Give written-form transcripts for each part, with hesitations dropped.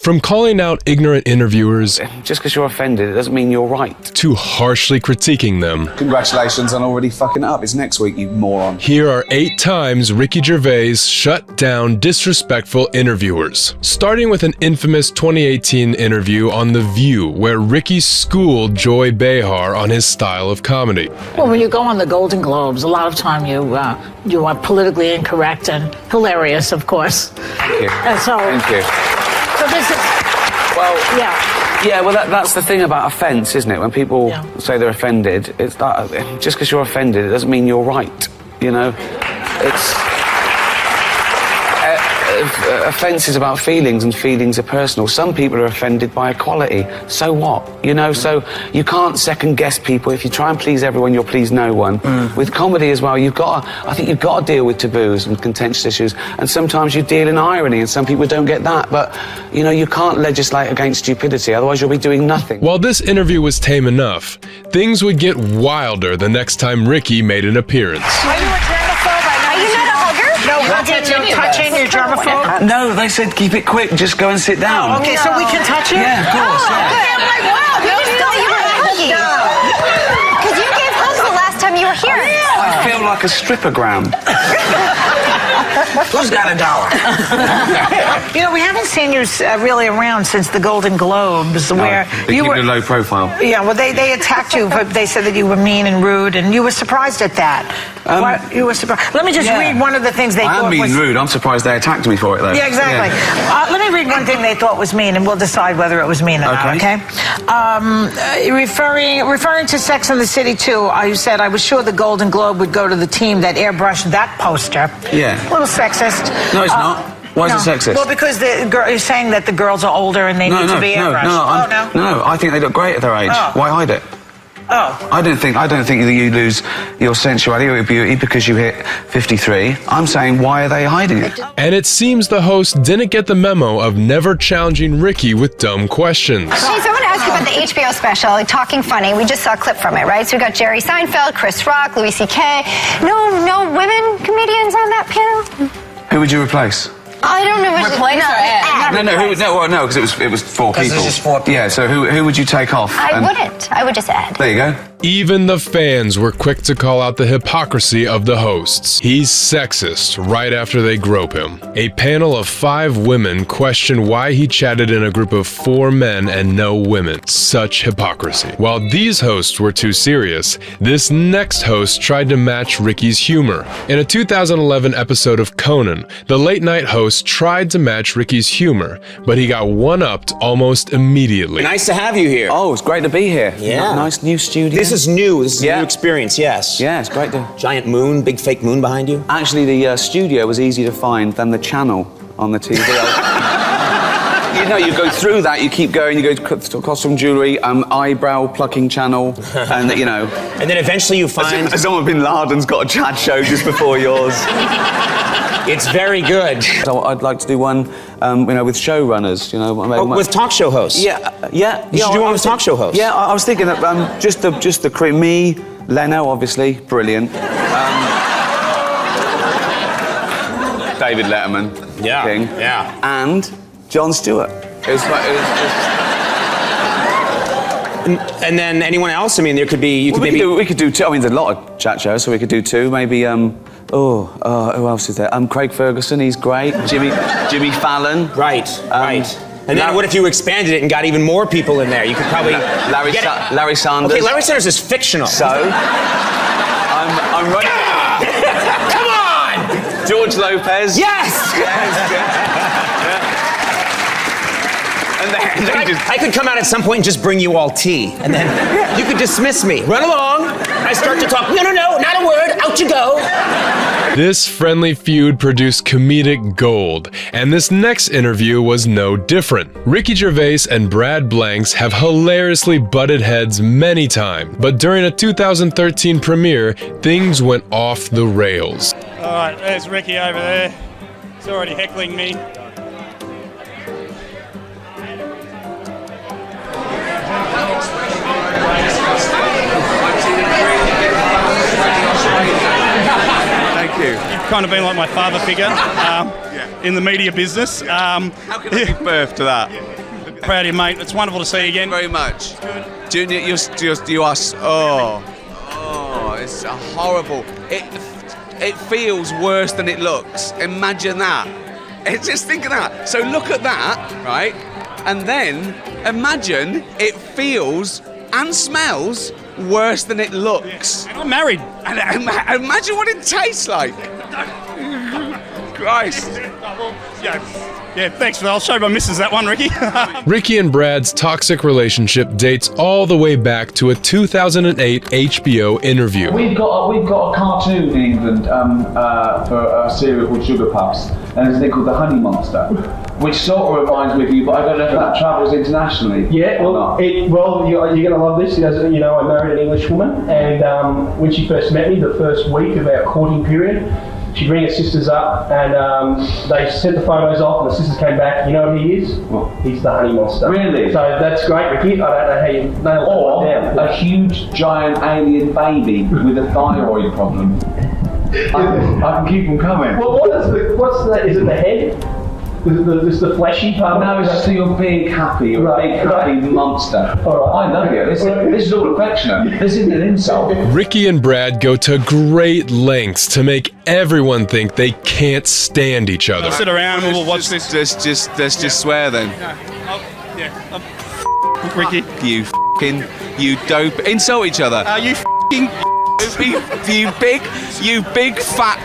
From calling out ignorant interviewers, just because you're offended, it doesn't mean you're right. to harshly critiquing them. Congratulations on already fucking it up. It's next week, you moron. Here are 8 times Ricky Gervais shut down disrespectful interviewers. Starting with an infamous 2018 interview on The View, where Ricky schooled Joy Behar on his style of comedy. Well, when you go on the Golden Globes, a lot of time you are politically incorrect and hilarious, of course. Thank you. And so, Thank you. So this is, Well, yeah. Yeah, well, that's the thing about offence, isn't it? When people say they're offended, it's that just because you're offended, it doesn't mean you're right. You know, it's offence is about feelings, and feelings are personal. Some people are offended by equality. So what? You know, so you can't second guess people. If you try and please everyone, you'll please no one. With comedy as well, I think you've got to deal with taboos and contentious issues, and sometimes you deal in irony, and some people don't get that. But you know, you can't legislate against stupidity, otherwise you'll be doing nothing. While this interview was tame enough, things would get wilder the next time Ricky made an appearance. Are you a germaphobe? Are you not a hugger? No hugging, no touching, you're germaphobe? No, they said keep it quick, just go and sit down. Oh, okay, so we can touch you? Yeah, of course, yeah. Okay, I'm like, wow, you just thought you were huggy. Because you gave hugs the last time you were here. I feel like a strippogram. Who's got $1? You know, we haven't seen you really around since the Golden Globes, where you were a low profile. Yeah, well, they attacked you, but they said that you were mean and rude, and you were surprised at that. You were surprised. Let me just read one of the things they thought I am mean was... and rude. I'm surprised they attacked me for it, though. Yeah, exactly. Let me read one thing they thought was mean, and we'll decide whether it was mean or not, okay? Referring to Sex and the City 2, you said, I was sure the Golden Globe would go to the team that airbrushed that poster. Yeah. A little sexist. No, it's not. Why is it sexist? Well, because you're saying that the girls are older and they need to be airbrushed. No, I think they look great at their age. Oh. Why hide it? Oh. I don't think that you lose your sensuality or your beauty because you hit 53. I'm saying, why are they hiding it? And it seems the host didn't get the memo of never challenging Ricky with dumb questions. Okay, so I want to ask you about the HBO special, like, Talking Funny. We just saw a clip from it, right? So we got Jerry Seinfeld, Chris Rock, Louis C.K. No women comedians on that panel? Who would you replace? I don't know. Replace or add? No, because it was 4 people. There's just 4 people. Yeah, so who would you take off? I wouldn't. I would just add. There you go. Even the fans were quick to call out the hypocrisy of the hosts. He's sexist right after they grope him. A panel of 5 women questioned why he chatted in a group of 4 men and no women. Such hypocrisy. While these hosts were too serious, this next host tried to match Ricky's humor. In a 2011 episode of Conan, the late-night host tried to match Ricky's humor, but he got one-upped almost immediately. Nice to have you here. Oh, it's great to be here. Yeah. Nice new studio. This is new. This is a new experience, yes. Yeah, it's great to... Giant moon, big fake moon behind you. Actually, the studio was easier to find than the channel on the TV. You know, you go through that, you keep going, you go to costume jewellery, eyebrow plucking channel, and, you know... And then eventually you find... Osama bin Laden's got a chat show just before yours. It's very good. So I'd like to do one, you know, with showrunners, you know. With talk show hosts? Yeah. You should do one with talk show hosts. Yeah, I was thinking that just the crew. Me, Leno, obviously, brilliant. David Letterman, King. Yeah. And Jon Stewart. It was And then anyone else? I mean, there could be... We could do 2. I mean, there's a lot of chat shows, so we could do 2. Maybe, who else is there? Craig Ferguson, he's great. Jimmy Fallon. Right. And then what if you expanded it and got even more people in there? You could probably... Larry Sanders. Okay, Larry Sanders is fictional. So, I'm running... Come on! George Lopez. Yes! And then I could come out at some point and just bring you all tea, and then you could dismiss me. Run along. I start to talk. No, not a word. Out you go. This friendly feud produced comedic gold, and this next interview was no different. Ricky Gervais and Brad Blanks have hilariously butted heads many times, but during a 2013 premiere, things went off the rails. All right, there's Ricky over there. He's already heckling me. Thank you. You've kind of been like my father figure in the media business. How can I give birth to that? Proud of you, mate. It's wonderful to see you again. Very much. Junior, you are. It's a horrible. It feels worse than it looks. Imagine that. Just think of that. So look at that, right? And then imagine it feels and smells worse than it looks. And I'm married. And imagine what it tastes like. Christ. Yeah, thanks for that. I'll show my missus that one, Ricky. Ricky and Brad's toxic relationship dates all the way back to a 2008 HBO interview. We've got a cartoon in England for a cereal called Sugar Puffs, and there's a thing called the Honey Monster, which sort of reminds me of you, but I don't know if that travels internationally. Yeah, well, you're going to love this. As you know, I married an English woman, and when she first met me, the first week of our courting period, she'd ring her sisters up, and they sent the photos off, and the sisters came back. You know what he is? What? He's the Honey Monster. Really? So that's great, Ricky. I don't know how you nailed that one down. A huge, giant alien baby with a thyroid problem. I can keep them coming. Well, is it the head? Is the fleshy part? No, it's just you're big happy. You're a big happy monster. All right. I know you. This is all affectionate. This isn't an insult. Ricky and Brad go to great lengths to make everyone think they can't stand each other. We'll sit around and we'll watch this. Let's just swear then. Ricky. You dope. Insult each other. You you big fat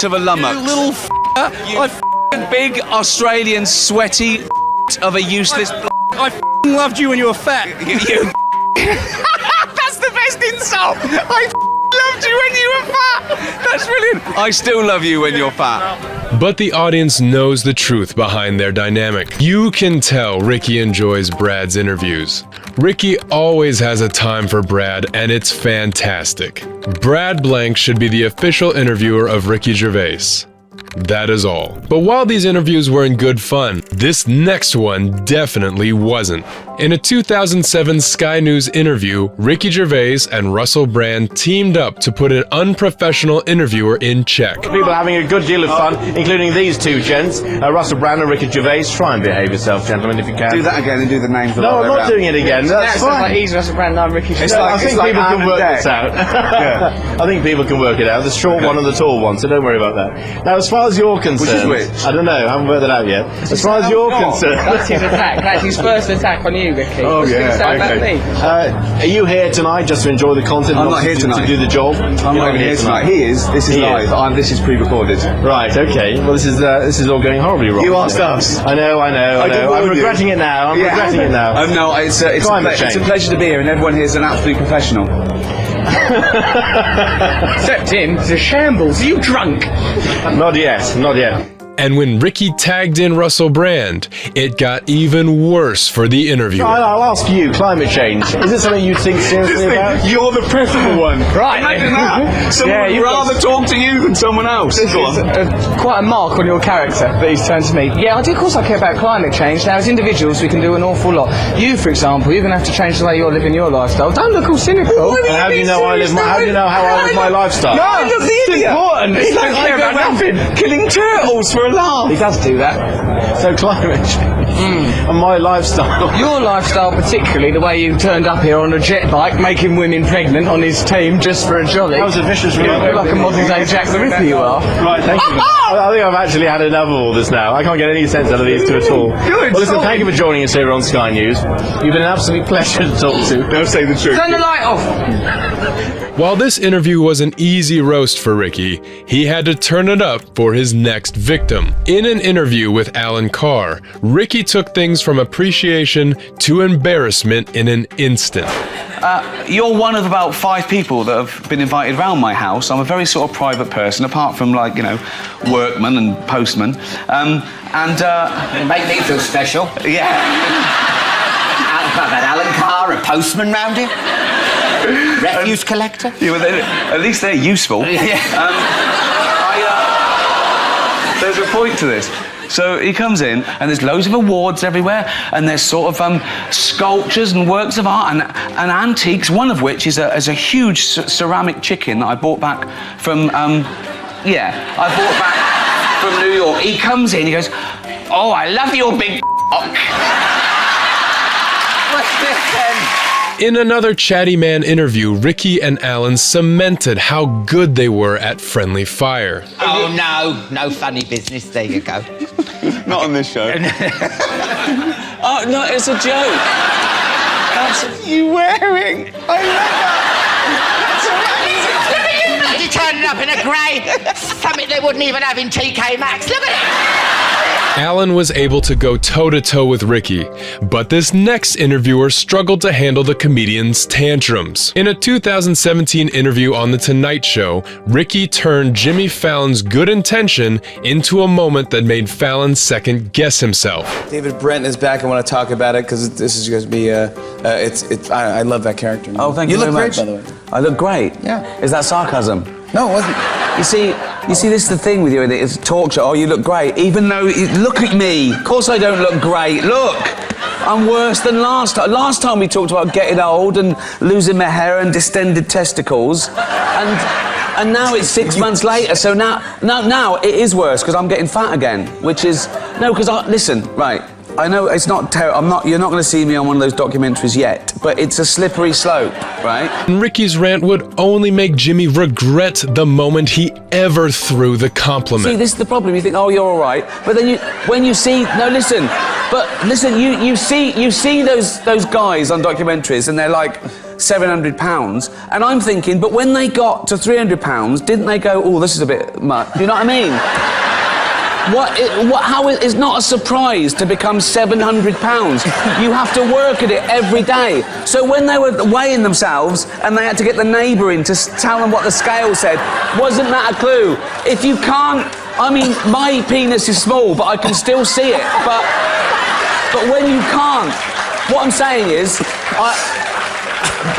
of a lummox. You little You big Australian sweaty of a useless. I loved you when you were fat. You That's the best insult. I loved you when you were fat. That's brilliant. I still love you when you're fat. But the audience knows the truth behind their dynamic. You can tell Ricky enjoys Brad's interviews. Ricky always has a time for Brad, and it's fantastic. Brad Blank should be the official interviewer of Ricky Gervais. That is all. But while these interviews were in good fun, this next one definitely wasn't. In a 2007 Sky News interview, Ricky Gervais and Russell Brand teamed up to put an unprofessional interviewer in check. People are having a good deal of fun, including these two gents, Russell Brand and Ricky Gervais. Try and behave yourself, gentlemen, if you can. Do that again and do the names. No, I'm not doing it again. That's fine. Like he's Russell Brand, I'm Ricky Gervais. I think people can work this out. I think people can work it out. The short one and the tall one, so don't worry about that. Now, as far as you're concerned, which is which? I don't know, I haven't worked that out yet. As far as you're concerned, That's his attack. That's his first attack on you, Ricky. Oh, What's yeah. Say about me? Are you here tonight just to enjoy the content? I'm not here tonight. To do the job. I'm not even here tonight. He is. This is He live. is. This is pre-recorded. Right. Okay. Well, this is all going horribly wrong. You asked us. I know. I'm regretting it now. I'm regretting it now. No, it's a pleasure to be here, and everyone here is an absolute professional. Except him. It's a shambles. Are you drunk? Not yet. And when Ricky tagged in Russell Brand, it got even worse for the interviewer. I'll ask you, climate change. Is it something you think seriously about? You're the preferable one. Right. Imagine that. Someone would rather talk to you than someone else. It's quite a mark on your character that he's turned to me. Yeah, of course I care about climate change. Now, as individuals, we can do an awful lot. You, for example, you're going to have to change the way you're living your lifestyle. Don't look all cynical. How do you know how I live my lifestyle? No, it's important. He don't care about nothing. Killing turtles for a laugh. He does do that. So climate change and my lifestyle. Your lifestyle, particularly the way you turned up here on a jet bike, making women pregnant on his team just for a jolly. That was a vicious remark. You look like a modern day Jack the Ripper, you are. Right, thank you. I think I've actually had enough of all this now. I can't get any sense out of these two at all. Well, listen, thank you for joining us here on Sky News. You've been an absolute pleasure to talk to. Don't say the truth. Turn the light off. While this interview was an easy roast for Ricky, he had to turn it up for his next victim. In an interview with Alan Carr, Ricky took things from appreciation to embarrassment in an instant. You're one of about 5 people that have been invited round my house. I'm a very sort of private person, apart from, like, you know, workmen and postmen. You make me feel special. Yeah. I've had Alan Carr, a postman round here. Refuse collector. Yeah, well, at least they're useful. There's a point to this. So he comes in, and there's loads of awards everywhere, and there's sort of sculptures and works of art and antiques. One of which is a huge ceramic chicken that I bought back from New York. He comes in, he goes, "Oh, I love your big In another Chatty Man interview, Ricky and Alan cemented how good they were at friendly fire. Oh, no funny business. There you go. Not on this show. Oh, no, it's a joke. That's you wearing? I love that. You're turning up in a grey, something they wouldn't even have in TK Maxx. Look at it. Alan was able to go toe-to-toe with Ricky, but this next interviewer struggled to handle the comedian's tantrums. In a 2017 interview on The Tonight Show, Ricky turned Jimmy Fallon's good intention into a moment that made Fallon second-guess himself. David Brent is back. I want to talk about it because this is going to be, I love that character. Oh, thank you very much. You look great, by the way. I look great? Yeah. Is that sarcasm? No, it wasn't. You see, this is the thing with you, it's a talk show. Oh, you look great. Even though, look at me. Of course I don't look great. Look, I'm worse than last time. Last time we talked about getting old and losing my hair and distended testicles. And now it's 6 months later, so now it is worse because I'm getting fat again, which is, no, because listen, right. I know it's not terrible. You're not going to see me on one of those documentaries yet, but it's a slippery slope, right? And Ricky's rant would only make Jimmy regret the moment he ever threw the compliment. See, this is the problem. You think, oh, you're all right, but then you see you see those guys on documentaries, and they're like £700, and I'm thinking, but when they got to £300, didn't they go, oh, this is a bit much? Do you know what I mean? It's not a surprise to become £700. You have to work at it every day. So when they were weighing themselves and they had to get the neighbour in to tell them what the scale said, wasn't that a clue? If you can't, I mean, my penis is small, but I can still see it. But when you can't, what I'm saying is,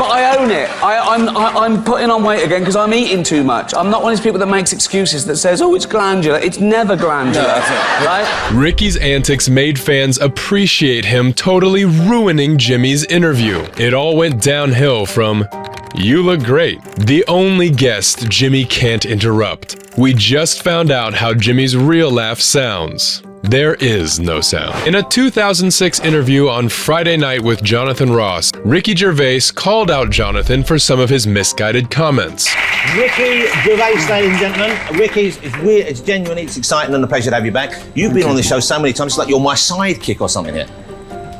I own it. I'm putting on weight again because I'm eating too much. I'm not one of these people that makes excuses that says, oh, it's glandular. It's never glandular, right? Ricky's antics made fans appreciate him totally ruining Jimmy's interview. It all went downhill from, "You look great," the only guest Jimmy can't interrupt. We just found out how Jimmy's real laugh sounds. There is no sound. In a 2006 interview on Friday Night with Jonathan Ross, Ricky Gervais called out Jonathan for some of his misguided comments. Ricky Gervais, ladies and gentlemen. Ricky, it's weird, it's genuine, it's exciting, and a pleasure to have you back. You've been on this show so many times, it's like you're my sidekick or something here.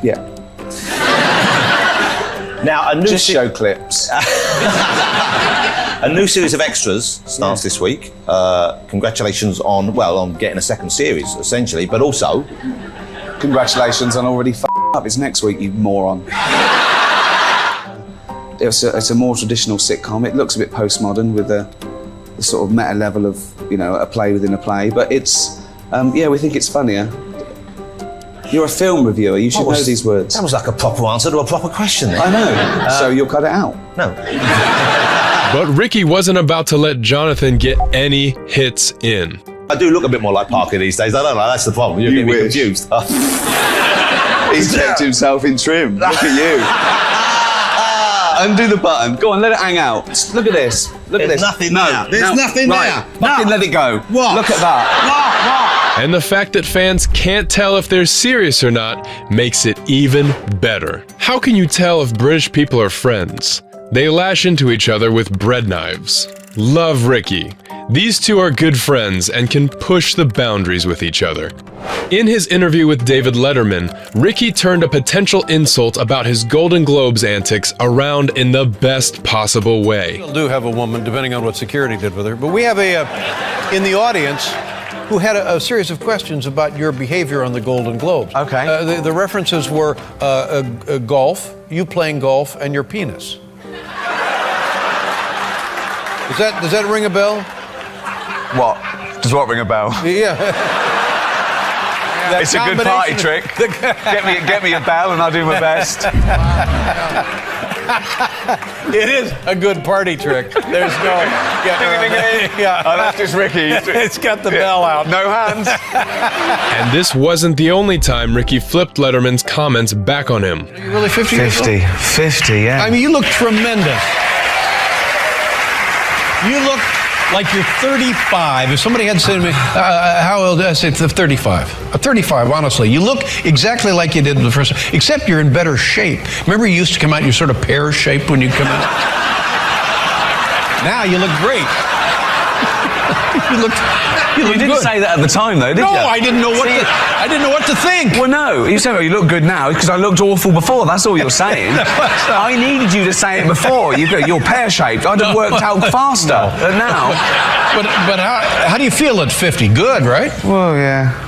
Yeah. Now, just show clips. A new series of extras starts this week. Congratulations on getting a second series, essentially, but also... Congratulations on already up. It's next week, you moron. It's a more traditional sitcom. It looks a bit postmodern with the sort of meta level of, a play within a play, but it's, we think it's funnier. You're a film reviewer, you should know these words. That was like a proper answer to a proper question then. I know, so you'll cut it out. No. But Ricky wasn't about to let Jonathan get any hits in. I do look a bit more like Parker these days. I don't know, that's the problem. You're getting me confused. He's checked himself in trim. Look at you. Undo the button. Go on, let it hang out. Look at this. Look at this. Nothing there. There's nothing there. Fucking let it go. What? Look at that. What? And the fact that fans can't tell if they're serious or not makes it even better. How can you tell if British people are friends? They lash into each other with bread knives. Love Ricky. These two are good friends and can push the boundaries with each other. In his interview with David Letterman, Ricky turned a potential insult about his Golden Globes antics around in the best possible way. We do have a woman, depending on what security did with her, but we have in the audience who had a series of questions about your behavior on the Golden Globes. Okay. The references were golf, you playing golf, and your penis. Does that ring a bell? What? Does what ring a bell? Yeah. It's a good party trick. Get me a bell and I'll do my best. It is a good party trick. There's no... Yeah. Oh, that's just Ricky. It's got the bell out. No hands. And this wasn't the only time Ricky flipped Letterman's comments back on him. Are you really 50 years old? 50, yeah. I mean, you look tremendous. like you're 35. If somebody had said to me, how old? I said 35. 35, honestly. You look exactly like you did the first time, except you're in better shape. Remember you used to come out, you're sort of pear-shaped when you come out? Now you look great. You didn't good. say that at the time, though, did you? No, I didn't know what to think. Well, no, you said, you look good now because I looked awful before. That's all you're saying. I needed you to say it before. You're pear-shaped. I'd have worked out faster. But now... But how do you feel at 50? Good, right? Well, yeah.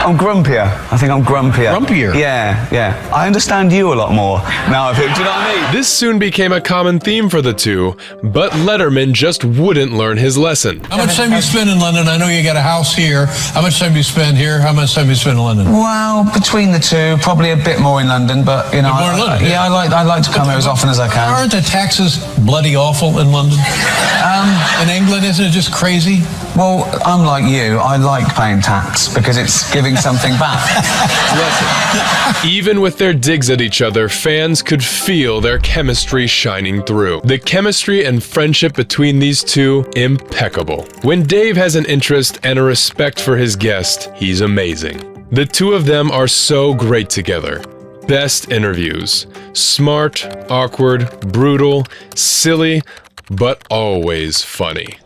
I'm grumpier. I think I'm grumpier. Grumpier? Yeah. I understand you a lot more now. Do you know what I mean? This soon became a common theme for the two, but Letterman just wouldn't learn his lesson. How much time you spend in London? I know you got a house here. How much time you spend here? How much time you spend in London? Well, between the two, probably a bit more in London, but you know, I like to come here as often as I can. Aren't the taxes bloody awful in London? In England, isn't it just crazy? Well, unlike you, I like paying tax because it's giving something back. Even with their digs at each other, fans could feel their chemistry shining through. The chemistry and friendship between these two, impeccable. When Dave has an interest and a respect for his guest, he's amazing. The two of them are so great together. Best interviews. Smart, awkward, brutal, silly, but always funny.